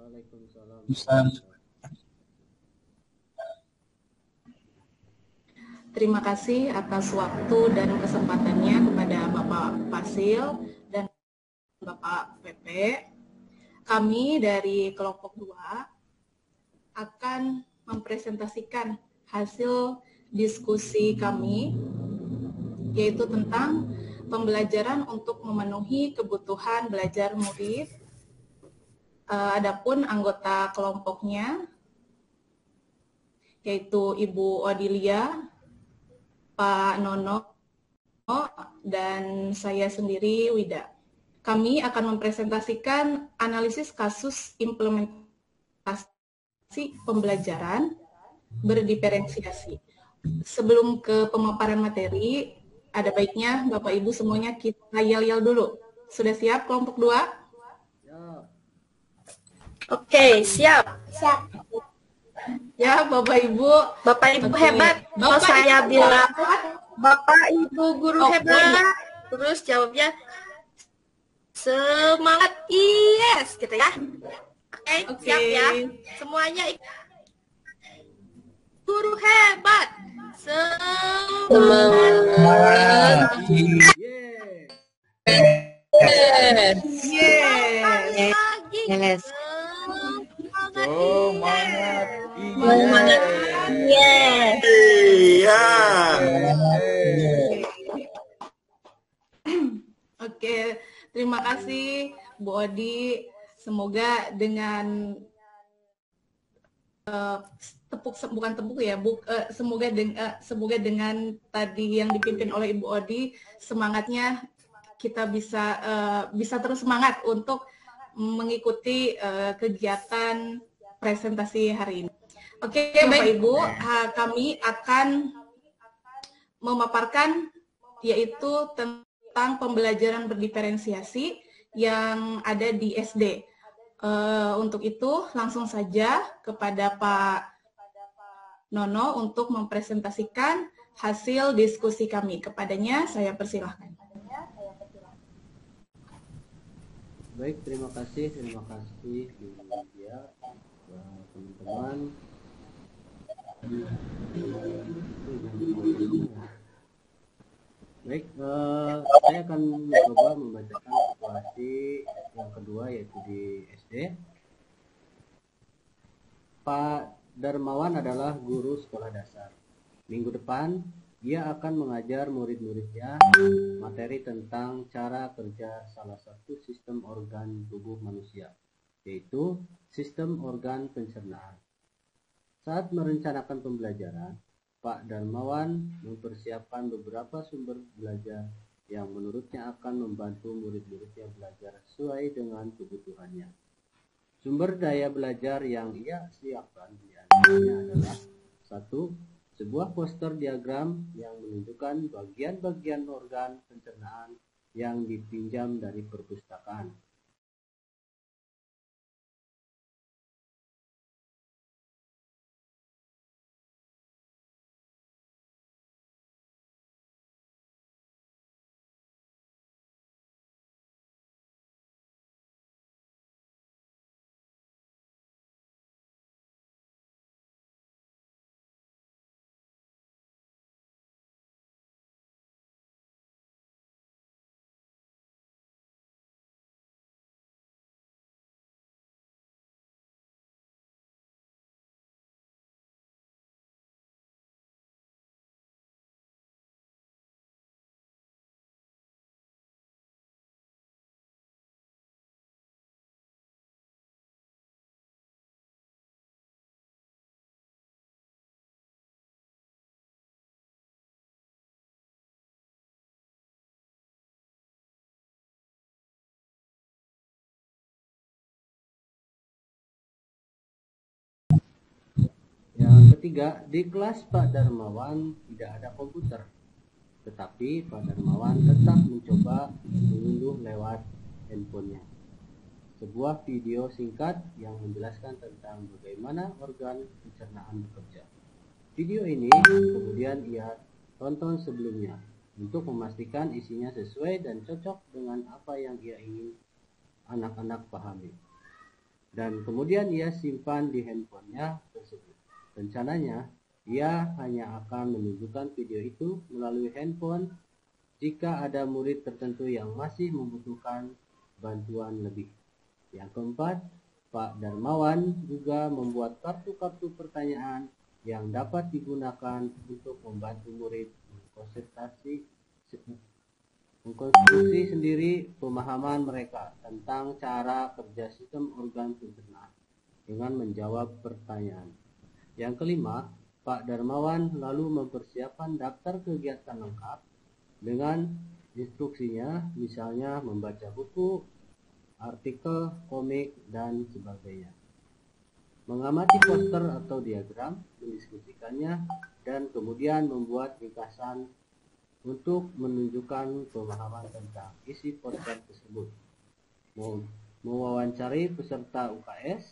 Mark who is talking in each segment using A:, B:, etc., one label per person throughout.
A: Waalaikumsalam.
B: Terima kasih atas waktu dan kesempatannya kepada Bapak Fasil dan Bapak PP. Kami dari kelompok 2 akan mempresentasikan hasil diskusi kami, yaitu tentang pembelajaran untuk memenuhi kebutuhan belajar murid. Adapun anggota kelompoknya, yaitu Ibu Odilia, Pak Nono, dan saya sendiri, Wida. Kami akan mempresentasikan analisis kasus implementasi pembelajaran berdiferensiasi. Sebelum ke pemaparan materi, ada baiknya Bapak Ibu semuanya kita yel-yel dulu. Sudah siap kelompok 2?
C: Oke, siap.
B: Ya, Bapak Ibu.
C: Bapak Ibu hebat. Kalau saya bilang Bapak Ibu guru hebat. Terus jawabnya semangat yes gitu ya. Oke, siap ya. Semuanya guru hebat. Semangat.
B: Yes.
C: Semangat.
D: Yes.
C: Iya.
B: Oke, terima kasih Bu Odi. Semoga dengan semoga dengan tadi yang dipimpin oleh Ibu Odi, semangatnya kita bisa terus semangat untuk mengikuti kegiatan presentasi hari ini. Oke, Bapak Ibu, kami akan memaparkan yaitu tentang pembelajaran berdiferensiasi yang ada di SD. Untuk itu langsung saja kepada Pak Nono untuk mempresentasikan hasil diskusi kami. Kepadanya saya persilahkan.
A: Baik, terima kasih Bu Lydia, teman-teman. Baik, saya akan mencoba membacakan situasi yang kedua, yaitu di SD. Pak Darmawan adalah guru sekolah dasar. Minggu depan, ia akan mengajar murid-muridnya materi tentang cara kerja salah satu sistem organ tubuh manusia, yaitu sistem organ pencernaan. Saat merencanakan pembelajaran, Pak Darmawan mempersiapkan beberapa sumber belajar yang menurutnya akan membantu murid-muridnya belajar sesuai dengan kebutuhannya. Sumber daya belajar yang ia siapkan diantaranya adalah 1. Sebuah poster diagram yang menunjukkan bagian-bagian organ pencernaan yang dipinjam dari perpustakaan. Yang ketiga, di kelas Pak Darmawan tidak ada komputer, tetapi Pak Darmawan tetap mencoba mengunduh lewat handphonenya sebuah video singkat yang menjelaskan tentang bagaimana organ pencernaan bekerja. Video ini kemudian ia tonton sebelumnya untuk memastikan isinya sesuai dan cocok dengan apa yang ia ingin anak-anak pahami. dan kemudian ia simpan di handphonenya tersebut. Rencananya, ia hanya akan menunjukkan video itu melalui handphone jika ada murid tertentu yang masih membutuhkan bantuan lebih. Yang keempat, Pak Darmawan juga membuat kartu-kartu pertanyaan yang dapat digunakan untuk membantu murid mengkonstruksi sendiri pemahaman mereka tentang cara kerja sistem organ pencernaan dengan menjawab pertanyaan. Yang kelima, Pak Darmawan lalu mempersiapkan daftar kegiatan lengkap dengan instruksinya, misalnya membaca buku, artikel, komik, dan sebagainya. Mengamati poster atau diagram, mendiskusikannya, dan kemudian membuat ringkasan untuk menunjukkan pemahaman tentang isi poster tersebut. Mewawancari peserta UKS,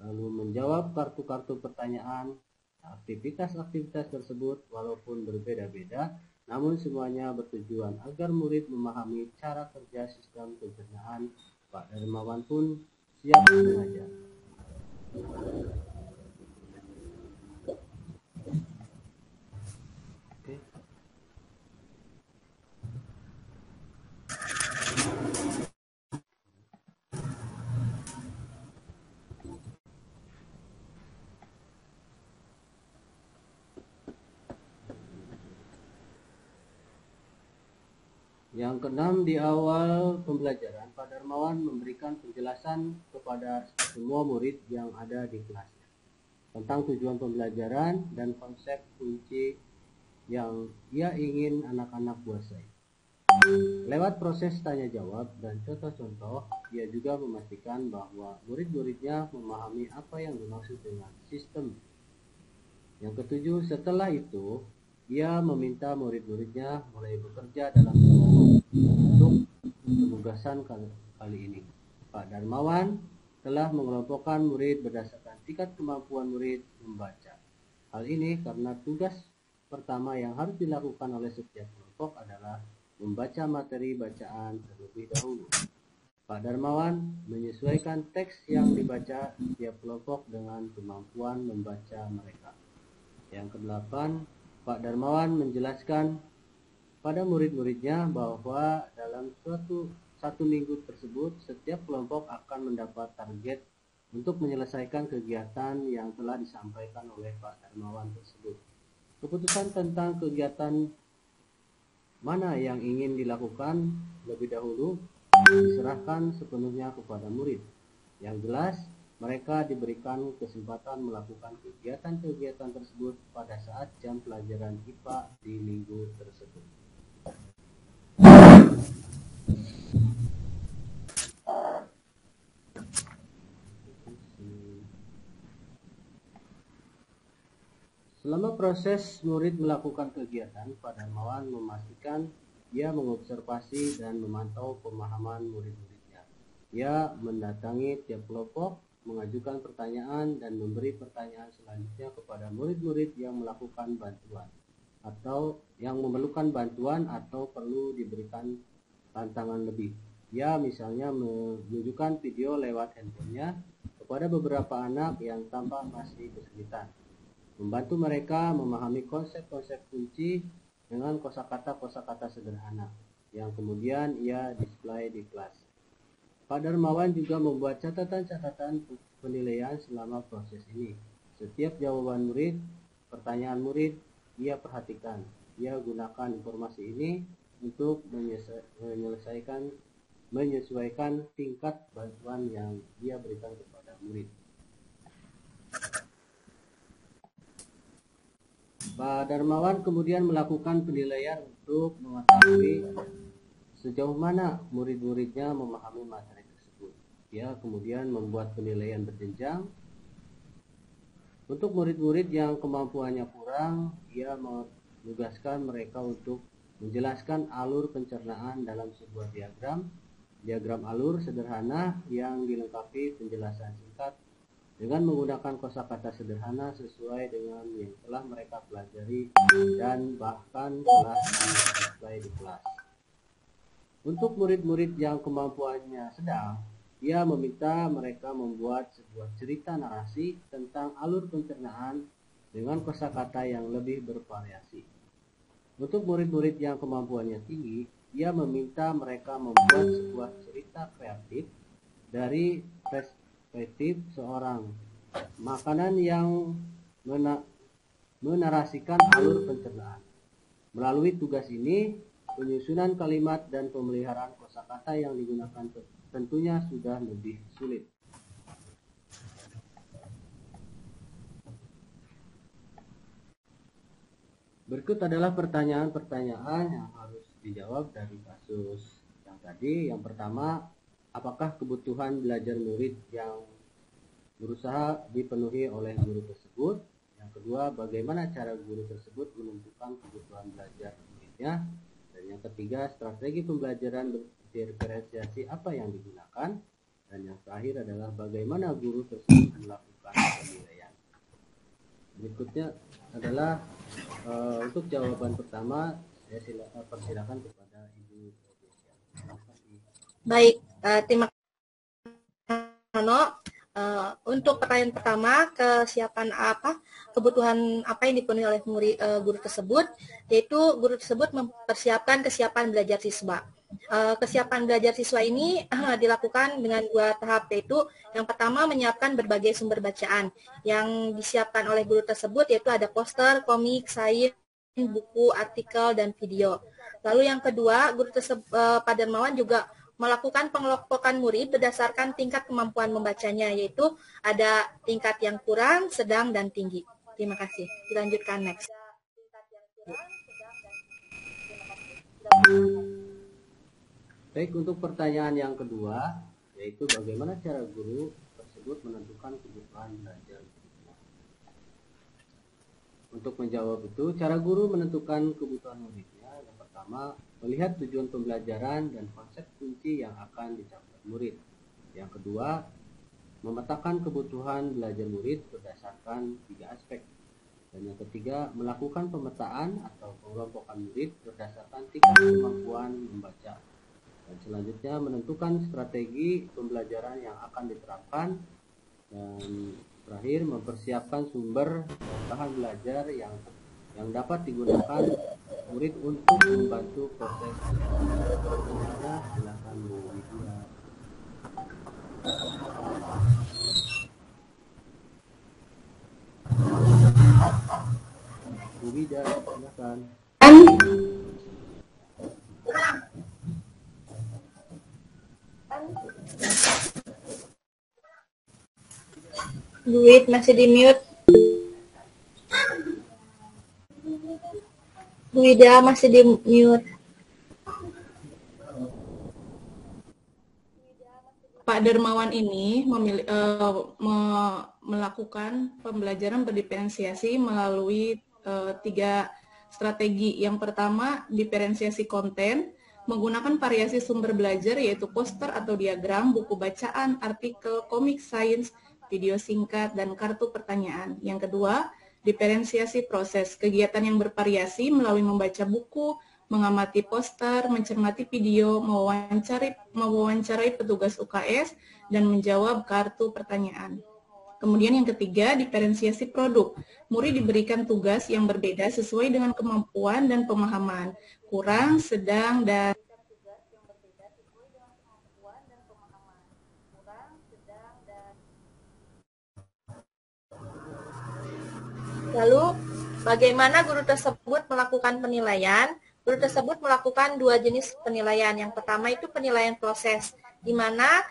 A: lalu menjawab kartu-kartu pertanyaan. Aktivitas-aktivitas tersebut walaupun berbeda-beda, namun semuanya bertujuan agar murid memahami cara kerja sistem pencernaan. Pak Darmawan pun siap mengajar. Oke. Yang keenam, di awal pembelajaran, Pak Darmawan memberikan penjelasan kepada semua murid yang ada di kelasnya tentang tujuan pembelajaran dan konsep kunci yang ia ingin anak-anak kuasai. Lewat proses tanya jawab dan contoh-contoh, ia juga memastikan bahwa murid-muridnya memahami apa yang dimaksud dengan sistem. Yang ketujuh, setelah itu, ia meminta murid-muridnya mulai bekerja dalam kelompok untuk penugasan kali ini. Pak Darmawan telah mengelompokkan murid berdasarkan tingkat kemampuan murid membaca. Hal ini karena tugas pertama yang harus dilakukan oleh setiap kelompok adalah membaca materi bacaan terlebih dahulu. Pak Darmawan menyesuaikan teks yang dibaca setiap kelompok dengan kemampuan membaca mereka. Yang kedelapan, Pak Darmawan menjelaskan pada murid-muridnya bahwa dalam satu minggu tersebut, setiap kelompok akan mendapat target untuk menyelesaikan kegiatan yang telah disampaikan oleh Pak Darmawan tersebut. Keputusan tentang kegiatan mana yang ingin dilakukan lebih dahulu diserahkan sepenuhnya kepada murid. Yang jelas, mereka diberikan kesempatan melakukan kegiatan-kegiatan tersebut pada saat jam pelajaran IPA di minggu tersebut. Selama proses murid melakukan kegiatan, Pak Darmawan memastikan ia mengobservasi dan memantau pemahaman murid-muridnya. Ia mendatangi tiap kelompok, mengajukan pertanyaan, dan memberi pertanyaan selanjutnya kepada murid-murid yang melakukan bantuan atau yang memerlukan bantuan atau perlu diberikan tantangan lebih. Ia misalnya menunjukkan video lewat handphonenya kepada beberapa anak yang tampak masih kesulitan, membantu mereka memahami konsep-konsep kunci dengan kosakata-kosakata sederhana yang kemudian ia display di kelas. Pak Darmawan juga membuat catatan-catatan penilaian selama proses ini. Setiap jawaban murid, pertanyaan murid, ia perhatikan. Ia gunakan informasi ini untuk menyesuaikan tingkat bantuan yang ia berikan kepada murid. Pak Darmawan kemudian melakukan penilaian untuk mengetahui sejauh mana murid-muridnya memahami materi tersebut. Ia kemudian membuat penilaian berjenjang. Untuk murid-murid yang kemampuannya kurang, ia menugaskan mereka untuk menjelaskan alur pencernaan dalam sebuah diagram alur sederhana yang dilengkapi penjelasan singkat dengan menggunakan kosakata sederhana sesuai dengan yang telah mereka pelajari dan bahkan telah display di kelas. Untuk murid-murid yang kemampuannya sedang, ia meminta mereka membuat sebuah cerita narasi tentang alur pencernaan dengan kosakata yang lebih bervariasi. Untuk murid-murid yang kemampuannya tinggi, ia meminta mereka membuat sebuah cerita kreatif dari perspektif seorang makanan yang menarasikan alur pencernaan. Melalui tugas ini, penyusunan kalimat dan pemeliharaan kosakata yang digunakan tentunya sudah lebih sulit. Berikut adalah pertanyaan-pertanyaan yang harus dijawab dari kasus yang tadi. Yang pertama, apakah kebutuhan belajar murid yang berusaha dipenuhi oleh guru tersebut? Yang kedua, bagaimana cara guru tersebut menentukan kebutuhan belajar muridnya? Dan yang ketiga, strategi pembelajaran berdiferensiasi apa yang digunakan? Dan yang terakhir adalah bagaimana guru tersebut melakukan penilaian. Berikutnya adalah untuk jawaban pertama, saya persilakan kepada Ibu Robesia.
C: Baik, terima kasih. Untuk pertanyaan pertama, kebutuhan apa yang dipenuhi oleh guru tersebut, yaitu guru tersebut mempersiapkan kesiapan belajar siswa. Kesiapan belajar siswa ini dilakukan dengan 2 tahap, yaitu yang pertama menyiapkan berbagai sumber bacaan yang disiapkan oleh guru tersebut, yaitu ada poster, komik, sains, buku, artikel, dan video. Lalu yang kedua, guru tersebut Pak Darmawan juga melakukan pengelompokan murid berdasarkan tingkat kemampuan membacanya, yaitu ada tingkat yang kurang, sedang, dan tinggi. Terima kasih. Dilanjutkan next.
A: Baik, untuk pertanyaan yang kedua, yaitu bagaimana cara guru tersebut menentukan kebutuhan belajar. Untuk menjawab itu, cara guru menentukan kebutuhan muridnya, yang pertama, melihat tujuan pembelajaran dan konsep kunci yang akan dicapai murid. Yang kedua, memetakan kebutuhan belajar murid berdasarkan 3 aspek. Dan yang ketiga, melakukan pemetaan atau pengelompokan murid berdasarkan tingkat kemampuan membaca. Dan selanjutnya menentukan strategi pembelajaran yang akan diterapkan. Dan terakhir, mempersiapkan sumber bahan belajar yang dapat digunakan murid untuk membantu proses belajar. Silakan Bu Widya. Bu Widya, silakan.
C: Duit masih di mute. Bu Ida masih di mute.
B: Pak Darmawan ini melakukan pembelajaran berdiferensiasi melalui 3 strategi. Yang pertama, diferensiasi konten menggunakan variasi sumber belajar, yaitu poster atau diagram, buku bacaan, artikel, komik sains, video singkat, dan kartu pertanyaan. Yang kedua, diferensiasi proses, kegiatan yang bervariasi melalui membaca buku, mengamati poster, mencermati video, mewawancarai petugas UKS, dan menjawab kartu pertanyaan. Kemudian yang ketiga, diferensiasi produk. Murid diberikan tugas yang berbeda sesuai dengan kemampuan dan pemahaman, kurang, sedang, dan
C: Lalu, bagaimana guru tersebut melakukan penilaian? Guru tersebut melakukan 2 jenis penilaian. Yang pertama itu penilaian proses, di mana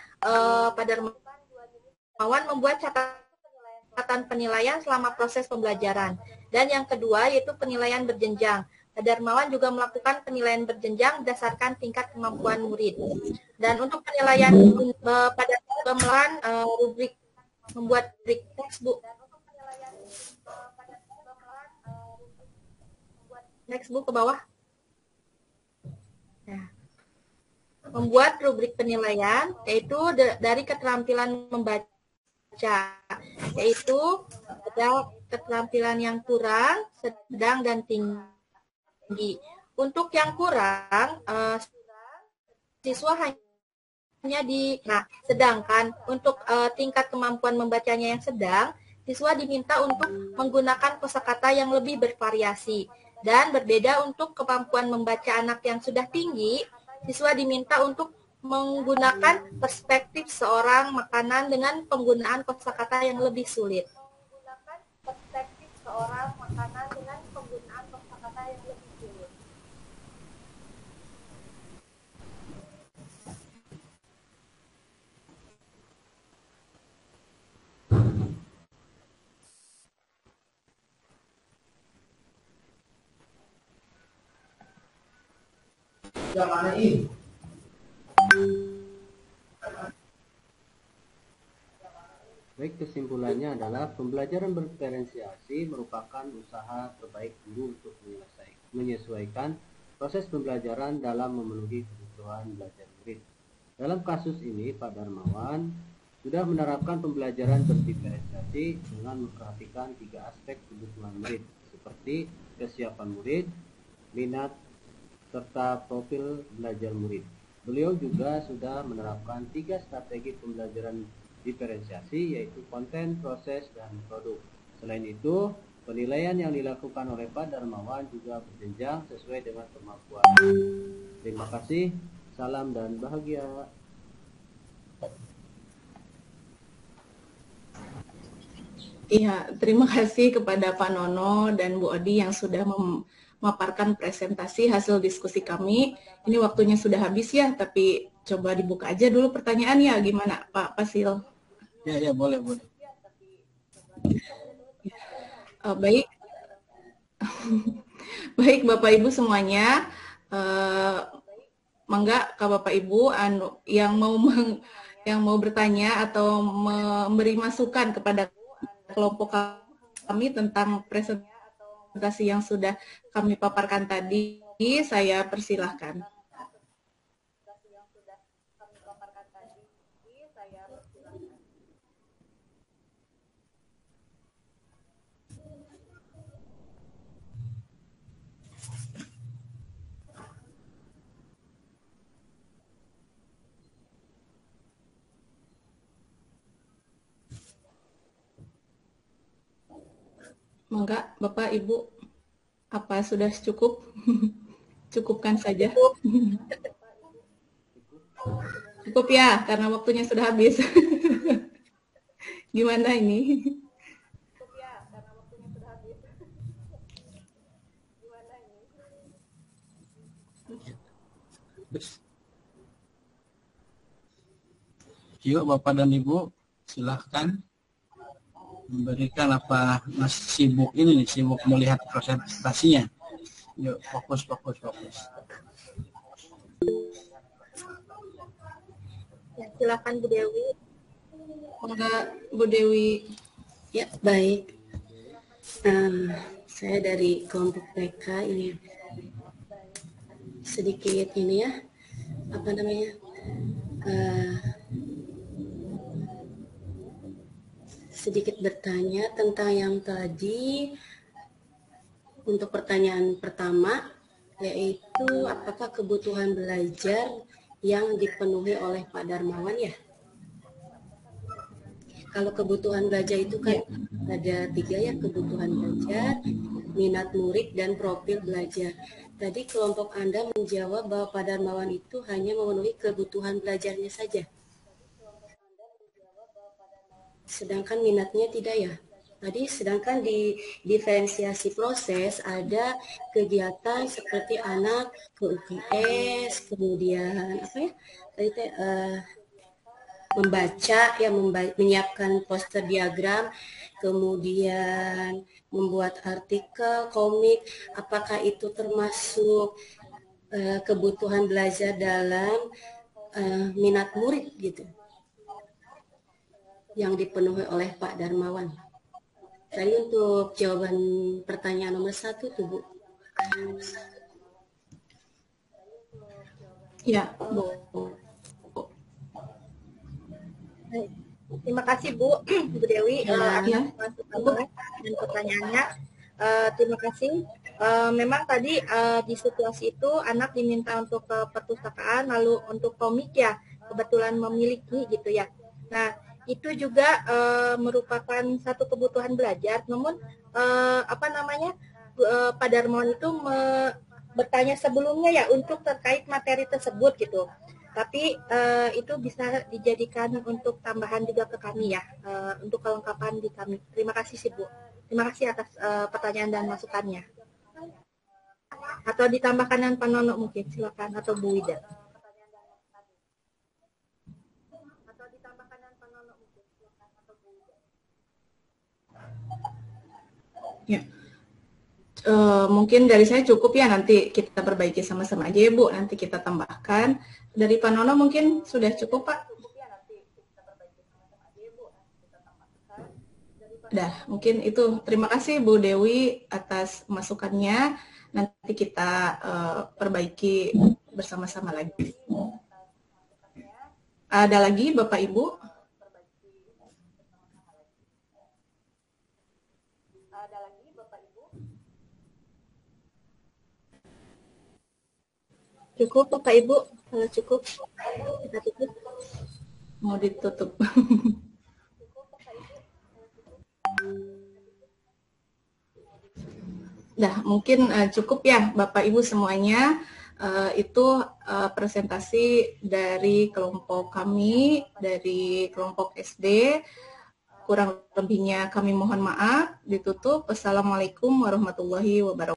C: Pak Darmawan membuat catatan penilaian selama proses pembelajaran. Dan yang kedua yaitu penilaian berjenjang. Pak Darmawan juga melakukan penilaian berjenjang berdasarkan tingkat kemampuan murid. Dan untuk penilaian pada Darmawan rubrik membuat rubrik textbook. Next book ke bawah. Nah, membuat rubrik penilaian yaitu dari keterampilan membaca, yaitu ada keterampilan yang kurang, sedang, dan tinggi. Untuk yang kurang, siswa hanya Nah, sedangkan untuk tingkat kemampuan membacanya yang sedang, siswa diminta untuk menggunakan kosakata yang lebih bervariasi. Dan berbeda untuk kemampuan membaca anak yang sudah tinggi, siswa diminta untuk menggunakan perspektif seorang makanan dengan penggunaan kosakata yang lebih sulit. Perspektif seorang makanan dengan penggunaan kosakata yang lebih sulit.
A: Baik, kesimpulannya adalah pembelajaran berdiferensiasi merupakan usaha terbaik guru untuk menyesuaikan proses pembelajaran dalam memenuhi kebutuhan belajar murid. Dalam kasus ini, Pak Darmawan sudah menerapkan pembelajaran berdiferensiasi dengan memperhatikan 3 aspek kebutuhan murid, seperti kesiapan murid, minat, serta profil belajar murid. Beliau juga sudah menerapkan 3 strategi pembelajaran diferensiasi, yaitu konten, proses, dan produk. Selain itu, penilaian yang dilakukan oleh Pak Darmawan juga berjenjang sesuai dengan kemampuan. Terima kasih, salam dan bahagia.
B: Iya, terima kasih kepada Pak Nono dan Bu Odi yang sudah memaparkan presentasi hasil diskusi kami. Ini waktunya sudah habis ya, tapi coba dibuka aja dulu pertanyaannya, gimana Pak Pasil?
D: Ya, boleh.
B: Baik, baik Bapak Ibu semuanya, mangga Kak Bapak Ibu yang mau bertanya atau memberi masukan kepada kelompok kami tentang presentasi yang sudah kami paparkan tadi, saya persilahkan. Mangga, Bapak, Ibu, apa sudah cukup? Cukupkan saja. Cukup ya, karena waktunya sudah habis. Gimana ini?
D: Yuk Bapak dan Ibu, silahkan memberikan apa masih sibuk melihat presentasinya. Yuk, fokus.
C: Ya, silakan Bu Dewi.
B: Enggak, Bu Dewi.
E: Ya, baik. Saya dari kelompok TK ini sedikit ini ya, apa namanya, sedikit bertanya tentang yang tadi. Untuk pertanyaan pertama, yaitu apakah kebutuhan belajar yang dipenuhi oleh Pak Darmawan ya? Kalau kebutuhan belajar itu kan ada 3 ya, kebutuhan belajar, minat murid, dan profil belajar. Tadi kelompok Anda menjawab bahwa Pak Darmawan itu hanya memenuhi kebutuhan belajarnya saja. Sedangkan minatnya tidak ya? Tadi sedangkan di diferensiasi proses ada kegiatan seperti anak ke UKS, kemudian apa ya? Tadi membaca ya, menyiapkan poster diagram, kemudian membuat artikel, komik. Apakah itu termasuk kebutuhan belajar dalam minat murid gitu, yang dipenuhi oleh Pak Darmawan? Tadi untuk jawaban pertanyaan nomor 1 tuh Bu.
B: Ya, Bu.
C: Terima kasih Bu Dewi atas masukan dan pertanyaannya. Terima kasih. Memang tadi di situasi itu anak diminta untuk ke perpustakaan, lalu untuk komik ya. kebetulan memiliki gitu ya. Nah, itu juga merupakan satu kebutuhan belajar, namun Pak Darmawan itu bertanya sebelumnya ya untuk terkait materi tersebut gitu. Tapi itu bisa dijadikan untuk tambahan juga ke kami ya, untuk kelengkapan di kami. Terima kasih sih Bu. Terima kasih atas pertanyaan dan masukannya. Atau ditambahkan dengan Pak Nono mungkin, silakan, atau Bu Wida.
B: Ya. Mungkin dari saya cukup ya, nanti kita perbaiki sama-sama aja ya Bu, nanti kita tambahkan. Dari Pak Nono mungkin sudah cukup Pak? Udah, mungkin itu. Terima kasih Bu Dewi atas masukannya, nanti kita perbaiki bersama-sama lagi. Ada lagi Bapak Ibu?
C: Cukup Bapak Ibu, kalau cukup kita tutup.
B: Mau ditutup. Nah, mungkin cukup ya Bapak Ibu semuanya. Itu presentasi dari kelompok kami, dari kelompok SD. Kurang lebihnya kami mohon maaf. Ditutup. Wassalamualaikum warahmatullahi wabarakatuh.